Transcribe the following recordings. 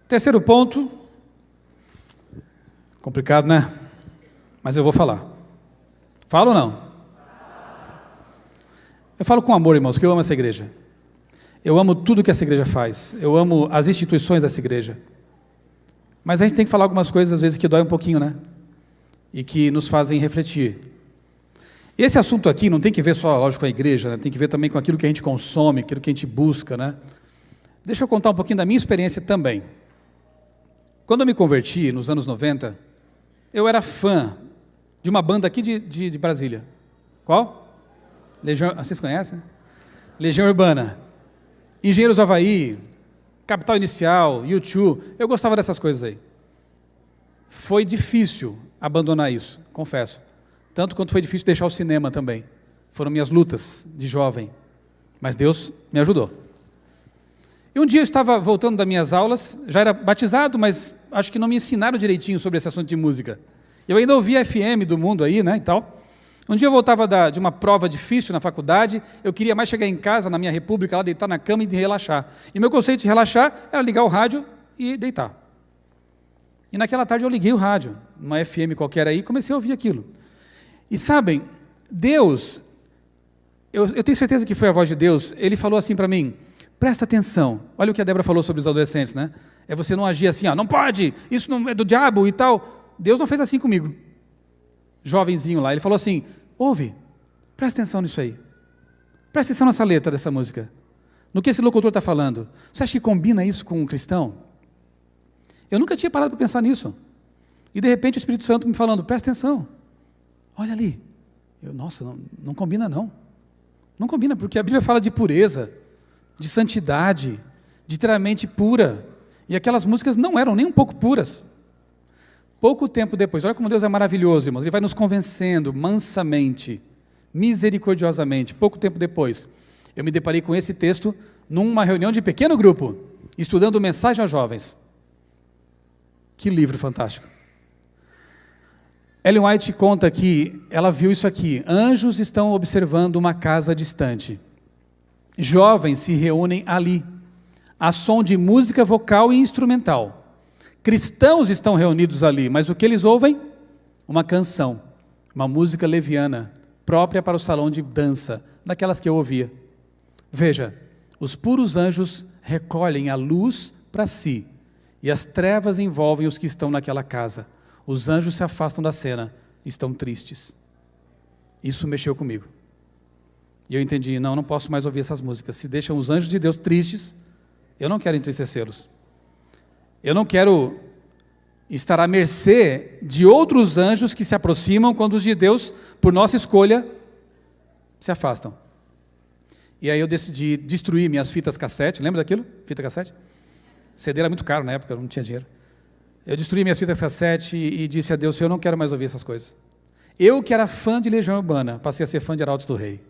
Terceiro ponto, complicado, né? Mas eu vou falar. Falo ou não? Eu falo com amor, irmãos, que eu amo essa igreja. Eu amo tudo que essa igreja faz. Eu amo as instituições dessa igreja. Mas a gente tem que falar algumas coisas, às vezes, que dói um pouquinho, né? E que nos fazem refletir. E esse assunto aqui não tem que ver só, lógico, com a igreja, né? Tem que ver também com aquilo que a gente consome, aquilo que a gente busca, né? Deixa eu contar um pouquinho da minha experiência também. Quando eu me converti, nos anos 90, eu era fã de uma banda aqui de Brasília. Qual? Legião, vocês conhecem? Legião Urbana. Engenheiros do Havaí, Capital Inicial, U2. Eu gostava dessas coisas aí. Foi difícil abandonar isso, confesso. Tanto quanto foi difícil deixar o cinema também. Foram minhas lutas de jovem. Mas Deus me ajudou. E um dia eu estava voltando das minhas aulas, já era batizado, mas acho que não me ensinaram direitinho sobre esse assunto de música. Eu ainda ouvia FM do mundo aí, né, e tal. Um dia eu voltava de uma prova difícil na faculdade, eu queria mais chegar em casa, na minha república, lá deitar na cama e relaxar. E meu conceito de relaxar era ligar o rádio e deitar. E naquela tarde eu liguei o rádio, uma FM qualquer aí, e comecei a ouvir aquilo. E sabem, Deus, eu tenho certeza que foi a voz de Deus, Ele falou assim para mim, presta atenção, olha o que a Débora falou sobre os adolescentes, né? É você não agir assim, ó, não pode, isso não é do diabo e tal. Deus não fez assim comigo. Jovenzinho lá, ele falou assim, ouve, presta atenção nisso aí. Presta atenção nessa letra dessa música. No que esse locutor está falando. Você acha que combina isso com um cristão? Eu nunca tinha parado para pensar nisso. E de repente o Espírito Santo me falando, presta atenção. Olha ali. Nossa, não combina não. Não combina, porque a Bíblia fala de pureza, de santidade, de ter a mente pura. E aquelas músicas não eram nem um pouco puras. Pouco tempo depois, olha como Deus é maravilhoso, irmãos, Ele vai nos convencendo mansamente, misericordiosamente. Pouco tempo depois, eu me deparei com esse texto numa reunião de pequeno grupo, estudando mensagem aos jovens. Que livro fantástico. Ellen White conta que ela viu isso aqui, anjos estão observando uma casa distante. Jovens se reúnem ali, a som de música vocal e instrumental. Cristãos estão reunidos ali, mas o que eles ouvem? Uma canção, uma música leviana, própria para o salão de dança, daquelas que eu ouvia. Veja, os puros anjos recolhem a luz para si, e as trevas envolvem os que estão naquela casa. Os anjos se afastam da cena, estão tristes. Isso mexeu comigo. E eu entendi, não posso mais ouvir essas músicas. Se deixam os anjos de Deus tristes, eu não quero entristecê-los. Eu não quero estar à mercê de outros anjos que se aproximam quando os de Deus, por nossa escolha, se afastam. E aí eu decidi destruir minhas fitas cassete, lembra daquilo? Fita cassete? CD era muito caro na época, eu não tinha dinheiro. Eu destruí minhas fitas cassete e disse a Deus, eu não quero mais ouvir essas coisas. Eu que era fã de Legião Urbana, passei a ser fã de Arautos do Rei.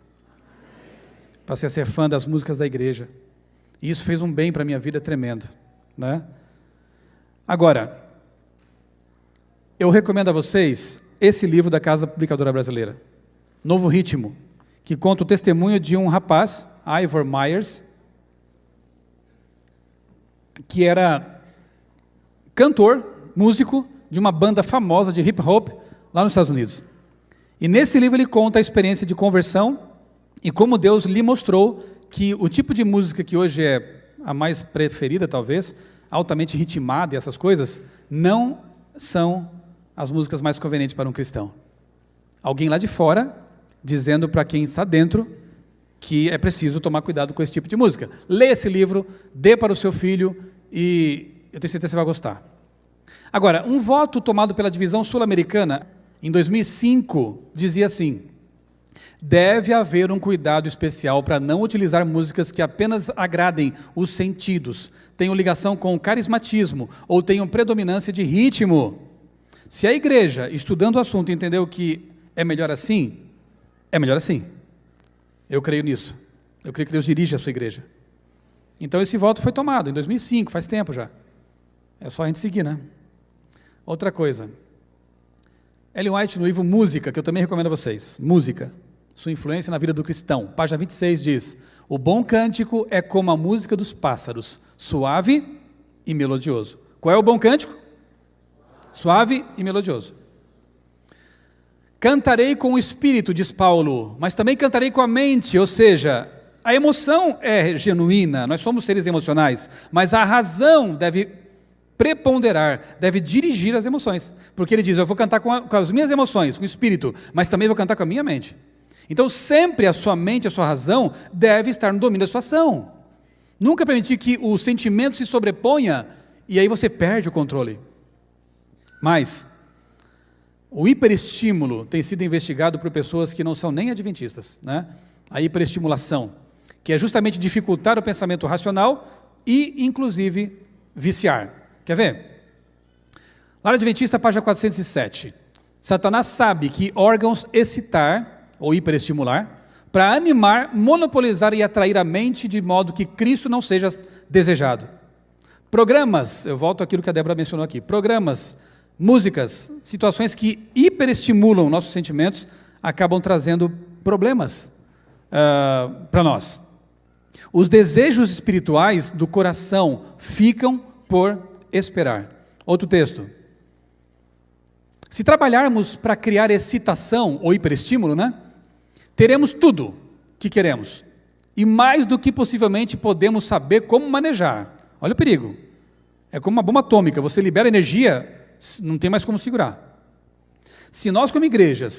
Passei a ser fã das músicas da igreja. E isso fez um bem para a minha vida tremendo, né? Agora, eu recomendo a vocês esse livro da Casa Publicadora Brasileira, Novo Ritmo, que conta o testemunho de um rapaz, Ivor Myers, que era cantor, músico de uma banda famosa de hip hop lá nos Estados Unidos. E nesse livro ele conta a experiência de conversão e como Deus lhe mostrou que o tipo de música que hoje é a mais preferida, talvez, altamente ritmada e essas coisas, não são as músicas mais convenientes para um cristão. Alguém lá de fora, dizendo para quem está dentro, que é preciso tomar cuidado com esse tipo de música. Lê esse livro, dê para o seu filho, e eu tenho certeza que você vai gostar. Agora, um voto tomado pela divisão sul-americana, em 2005, dizia assim, deve haver um cuidado especial para não utilizar músicas que apenas agradem os sentidos, tenham ligação com o carismatismo ou tenham predominância de ritmo. Se a igreja, estudando o assunto, entendeu que é melhor assim, é melhor assim. Eu creio nisso. Eu creio que Deus dirige a sua igreja. Então esse voto foi tomado em 2005, faz tempo já. É só a gente seguir, né? Outra coisa. Ellen White, no livro Música, que eu também recomendo a vocês. Música. Sua influência na vida do cristão. Página 26 diz, o bom cântico é como a música dos pássaros, suave e melodioso. Qual é o bom cântico? Suave e melodioso. Cantarei com o espírito, diz Paulo, mas também cantarei com a mente, ou seja, a emoção é genuína, nós somos seres emocionais, mas a razão deve preponderar, deve dirigir as emoções, porque ele diz, eu vou cantar com as minhas emoções, com o espírito, mas também vou cantar com a minha mente. Então sempre a sua mente, a sua razão deve estar no domínio da situação. Nunca permitir que o sentimento se sobreponha e aí você perde o controle. Mas o hiperestímulo tem sido investigado por pessoas que não são nem adventistas, né? A hiperestimulação, que é justamente dificultar o pensamento racional e, inclusive, viciar. Quer ver? Lá na Adventista, página 407. Satanás sabe que órgãos excitar, ou hiperestimular, para animar, monopolizar e atrair a mente de modo que Cristo não seja desejado. Programas, eu volto àquilo que a Débora mencionou aqui, programas, músicas, situações que hiperestimulam nossos sentimentos, acabam trazendo problemas para nós. Os desejos espirituais do coração ficam por esperar. Outro texto. Se trabalharmos para criar excitação ou hiperestímulo, né, teremos tudo que queremos e mais do que possivelmente podemos saber como manejar. Olha o perigo. É como uma bomba atômica, você libera energia, não tem mais como segurar. Se nós como igreja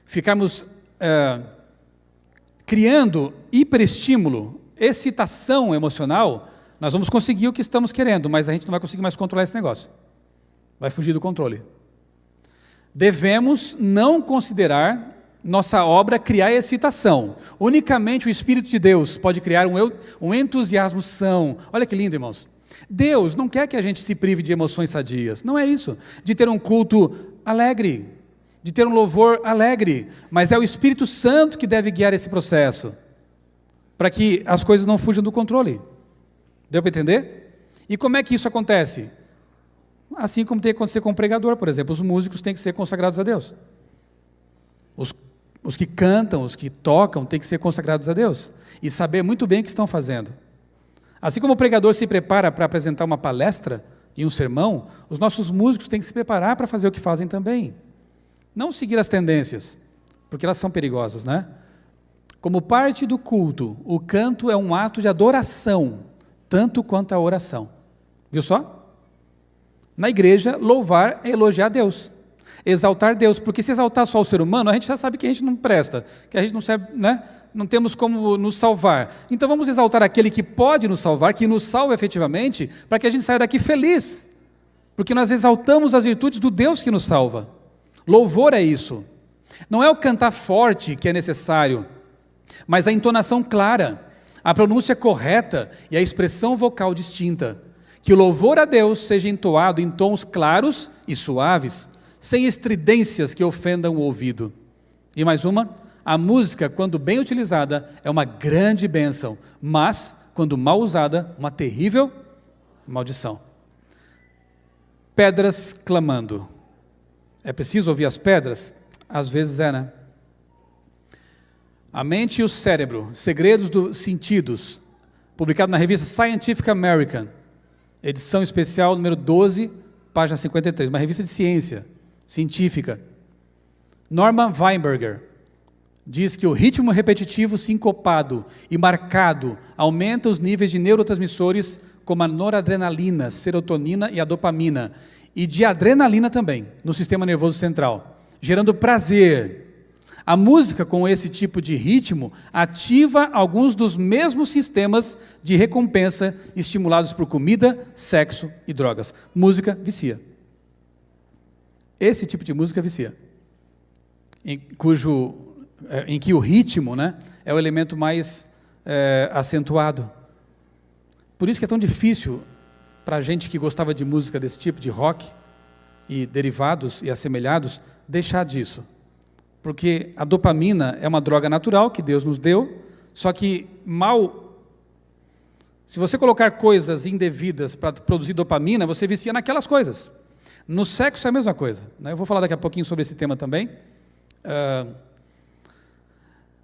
ficarmos criando hiperestímulo, excitação emocional, nós vamos conseguir o que estamos querendo, mas a gente não vai conseguir mais controlar esse negócio. Vai fugir do controle. Devemos não considerar nossa obra criar excitação. Unicamente o Espírito de Deus pode criar um entusiasmo são. Olha que lindo, irmãos. Deus não quer que a gente se prive de emoções sadias. Não é isso. De ter um culto alegre, de ter um louvor alegre, mas é o Espírito Santo que deve guiar esse processo, para que as coisas não fujam do controle. Deu para entender? E como é que isso acontece? Assim como tem que acontecer com o pregador, por exemplo. Os músicos têm que ser consagrados a Deus. Os que cantam, os que tocam, têm que ser consagrados a Deus e saber muito bem o que estão fazendo. Assim como o pregador se prepara para apresentar uma palestra e um sermão, os nossos músicos têm que se preparar para fazer o que fazem também. Não seguir as tendências, porque elas são perigosas, né? Como parte do culto, o canto é um ato de adoração, tanto quanto a oração. Viu só? Na igreja, louvar é elogiar Deus. Exaltar Deus, porque se exaltar só o ser humano, a gente já sabe que a gente não presta, que a gente não serve, né? Não temos como nos salvar. Então vamos exaltar aquele que pode nos salvar, que nos salva efetivamente, para que a gente saia daqui feliz, porque nós exaltamos as virtudes do Deus que nos salva. Louvor é isso. Não é o cantar forte que é necessário, mas a entonação clara, a pronúncia correta e a expressão vocal distinta. Que o louvor a Deus seja entoado em tons claros e suaves, sem estridências que ofendam o ouvido. E mais uma, a música, quando bem utilizada, é uma grande bênção, mas, quando mal usada, uma terrível maldição. Pedras clamando. É preciso ouvir as pedras? Às vezes é, né? A mente e o cérebro, segredos dos sentidos, publicado na revista Scientific American, edição especial número 12, página 53, uma revista de ciência científica. Norman Weinberger diz que o ritmo repetitivo sincopado e marcado aumenta os níveis de neurotransmissores como a noradrenalina, serotonina e a dopamina, e de adrenalina também, no sistema nervoso central, gerando prazer. A música com esse tipo de ritmo ativa alguns dos mesmos sistemas de recompensa estimulados por comida, sexo e drogas. Música vicia. Esse tipo de música vicia, em que o ritmo, né, é o elemento mais acentuado. Por isso que é tão difícil para a gente que gostava de música desse tipo, de rock e derivados e assemelhados, deixar disso. Porque a dopamina é uma droga natural que Deus nos deu, só que se você colocar coisas indevidas para produzir dopamina, você vicia naquelas coisas. No sexo é a mesma coisa, né? Eu vou falar daqui a pouquinho sobre esse tema também.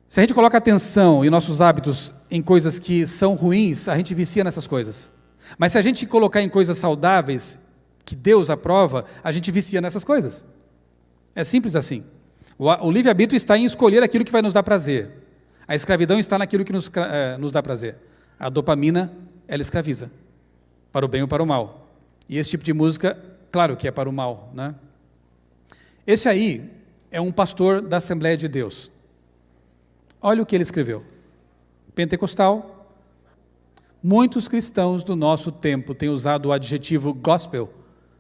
Se a gente coloca atenção e nossos hábitos em coisas que são ruins, a gente vicia nessas coisas. Mas se a gente colocar em coisas saudáveis, que Deus aprova, a gente vicia nessas coisas. É simples assim. O livre-arbítrio está em escolher aquilo que vai nos dar prazer. A escravidão está naquilo que nos dá prazer. A dopamina, ela escraviza, para o bem ou para o mal. E esse tipo de música, claro que é para o mal, né? Esse aí é um pastor da Assembleia de Deus. Olha o que ele escreveu. Pentecostal. Muitos cristãos do nosso tempo têm usado o adjetivo gospel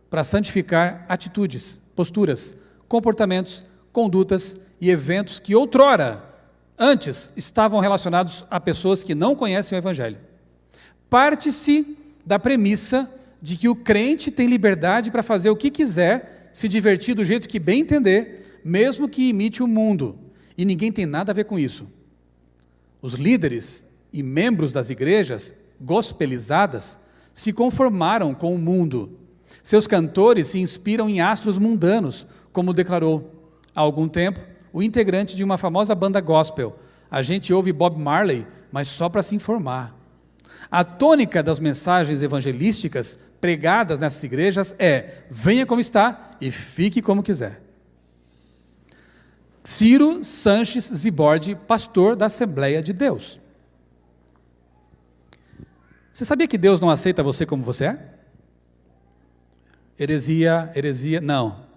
para santificar atitudes, posturas, comportamentos, condutas e eventos que outrora, antes, estavam relacionados a pessoas que não conhecem o Evangelho. Parte-se da premissa de que o crente tem liberdade para fazer o que quiser, se divertir do jeito que bem entender, mesmo que imite o mundo. E ninguém tem nada a ver com isso. Os líderes e membros das igrejas gospelizadas se conformaram com o mundo. Seus cantores se inspiram em astros mundanos, como declarou há algum tempo o integrante de uma famosa banda gospel. A gente ouve Bob Marley, mas só para se informar. A tônica das mensagens evangelísticas pregadas nessas igrejas é: venha como está e fique como quiser. Ciro Sanches Zibordi, pastor da Assembleia de Deus. Você sabia que Deus não aceita você como você é? Heresia, não.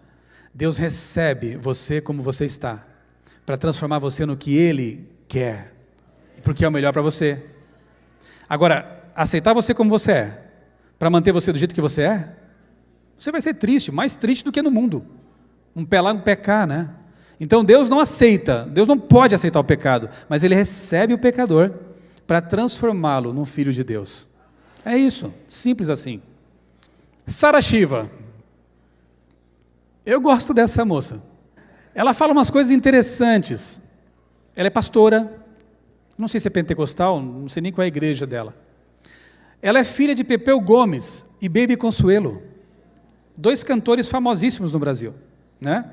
Deus recebe você como você está, para transformar você no que Ele quer, porque é o melhor para você. Agora, aceitar você como você é, para manter você do jeito que você é, você vai ser triste, mais triste do que no mundo. Um pé lá, um pé cá, né? Então Deus não aceita, Deus não pode aceitar o pecado, mas Ele recebe o pecador para transformá-lo num filho de Deus. É isso, simples assim. Sara Shiva. Eu gosto dessa moça. Ela fala umas coisas interessantes. Ela é pastora, não sei se é pentecostal, não sei nem qual é a igreja dela. Ela é filha de Pepeu Gomes e Baby Consuelo, 2 cantores famosíssimos no Brasil, né?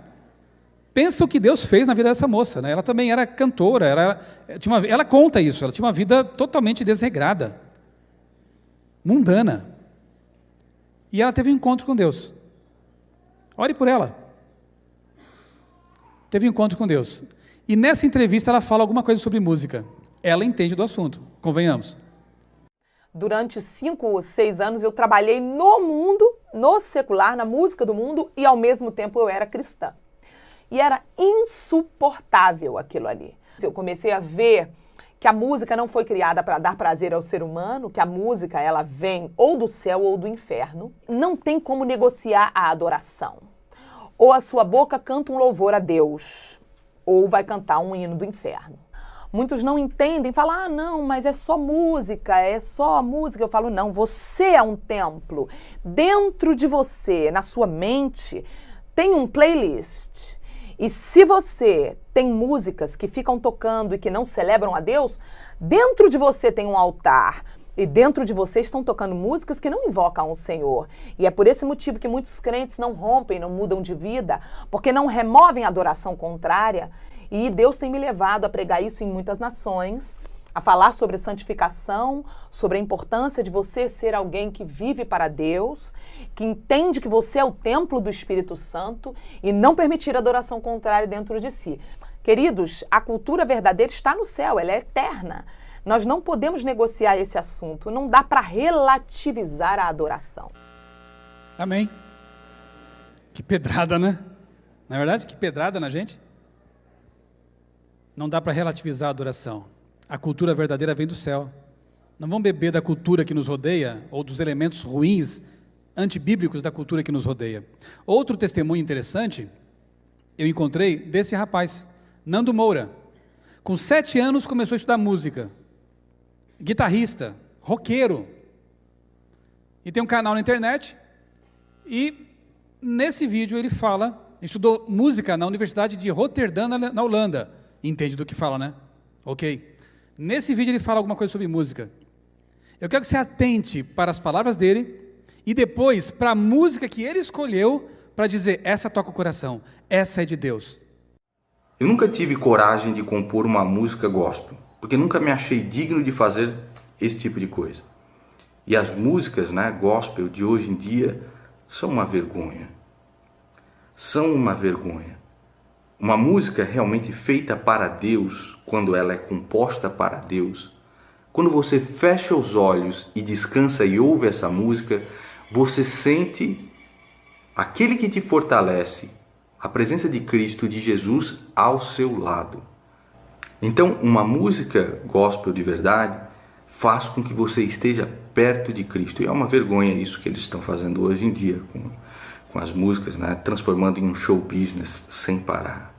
Pensa o que Deus fez na vida dessa moça, né? Ela também era cantora, ela conta isso, ela tinha uma vida totalmente desregrada, mundana. E ela teve um encontro com Deus. Ore por ela. Teve um encontro com Deus. E nessa entrevista ela fala alguma coisa sobre música. Ela entende do assunto, convenhamos. Durante 5 ou 6 anos eu trabalhei no mundo, no secular, na música do mundo, e ao mesmo tempo eu era cristã. E era insuportável aquilo ali. Eu comecei a ver que a música não foi criada para dar prazer ao ser humano, que a música ela vem ou do céu ou do inferno. Não tem como negociar a adoração. Ou a sua boca canta um louvor a Deus, ou vai cantar um hino do inferno. Muitos não entendem, falam, ah, não, mas é só música, é só música. Eu falo, não, você é um templo. Dentro de você, na sua mente, tem um playlist. E se você tem músicas que ficam tocando e que não celebram a Deus, dentro de você tem um altar. E dentro de você estão tocando músicas que não invocam o Senhor. E é por esse motivo que muitos crentes não rompem, não mudam de vida, porque não removem a adoração contrária. E Deus tem me levado a pregar isso em muitas nações, a falar sobre santificação, sobre a importância de você ser alguém que vive para Deus, que entende que você é o templo do Espírito Santo e não permitir a adoração contrária dentro de si. Queridos, a cultura verdadeira está no céu, ela é eterna. Nós não podemos negociar esse assunto, não dá para relativizar a adoração. Amém. Que pedrada, né? Não é verdade? Que pedrada na gente. Não dá para relativizar a adoração. A cultura verdadeira vem do céu. Não vamos beber da cultura que nos rodeia, ou dos elementos ruins, antibíblicos da cultura que nos rodeia. Outro testemunho interessante, eu encontrei desse rapaz, Nando Moura. Com 7 anos começou a estudar música. Guitarrista, roqueiro. E tem um canal na internet. E nesse vídeo ele fala, estudou música na Universidade de Roterdã, na Holanda. Entende do que fala, né? Ok. Nesse vídeo ele fala alguma coisa sobre música. Eu quero que você atente para as palavras dele e depois para a música que ele escolheu para dizer, essa toca o coração, essa é de Deus. Eu nunca tive coragem de compor uma música gospel, porque nunca me achei digno de fazer esse tipo de coisa. E as músicas, né, gospel de hoje em dia são uma vergonha. São uma vergonha. Uma música realmente feita para Deus, quando ela é composta para Deus, quando você fecha os olhos e descansa e ouve essa música, você sente aquele que te fortalece, a presença de Cristo, de Jesus ao seu lado. Então, uma música gospel de verdade faz com que você esteja perto de Cristo. E é uma vergonha isso que eles estão fazendo hoje em dia com as músicas, né? Transformando em um show business sem parar.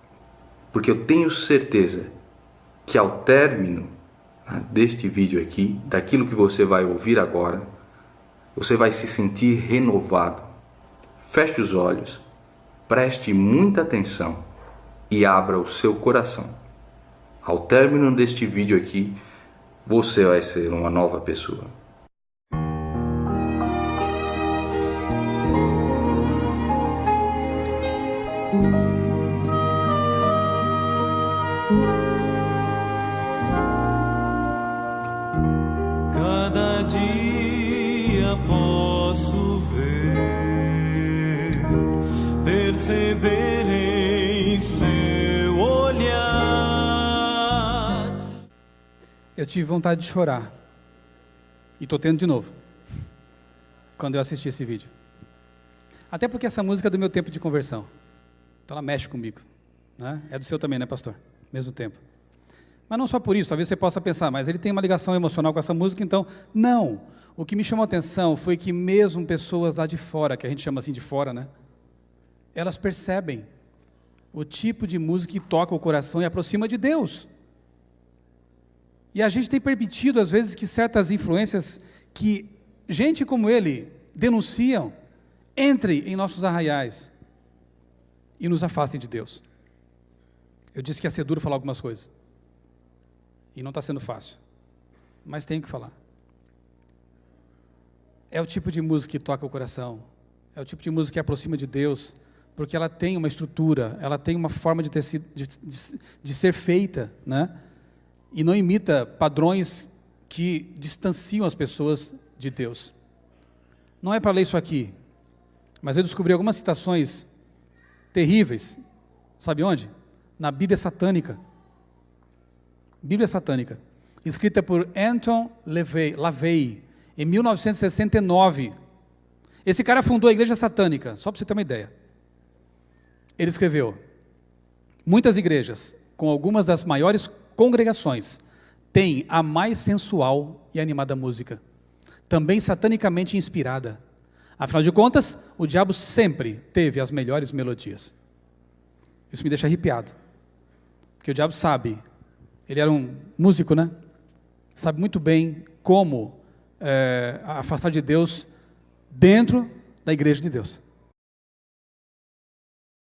Porque eu tenho certeza que ao término, né, deste vídeo aqui, daquilo que você vai ouvir agora, você vai se sentir renovado. Feche os olhos, preste muita atenção e abra o seu coração. Ao término deste vídeo aqui, você vai ser uma nova pessoa. Cada dia posso ver, perceber em seu olhar. Eu tive vontade de chorar. E estou tendo de novo. Quando eu assisti esse vídeo. Até porque essa música é do meu tempo de conversão. Então ela mexe comigo. Né? É do seu também, né, pastor? Mesmo tempo. Mas não só por isso, talvez você possa pensar, mas ele tem uma ligação emocional com essa música, então, não. O que me chamou a atenção foi que mesmo pessoas lá de fora, que a gente chama assim de fora, né? Elas percebem o tipo de música que toca o coração e aproxima de Deus. E a gente tem permitido, às vezes, que certas influências que gente como ele denunciam, entre em nossos arraiais e nos afastem de Deus. Eu disse que ia ser duro falar algumas coisas. E não está sendo fácil. Mas tenho que falar. É o tipo de música que toca o coração. É o tipo de música que aproxima de Deus, porque ela tem uma estrutura, ela tem uma forma de ser feita, né? E não imita padrões que distanciam as pessoas de Deus. Não é para ler isso aqui, mas eu descobri algumas citações terríveis. Sabe onde? Na Bíblia Satânica. Bíblia Satânica, escrita por Anton LaVey, em 1969. Esse cara fundou a Igreja Satânica, só para você ter uma ideia. Ele escreveu: muitas igrejas, com algumas das maiores congregações, têm a mais sensual e animada música, também satanicamente inspirada. Afinal de contas, o diabo sempre teve as melhores melodias. Isso me deixa arrepiado, porque o diabo sabe. Ele era um músico, né? Sabe muito bem como afastar de Deus dentro da igreja de Deus.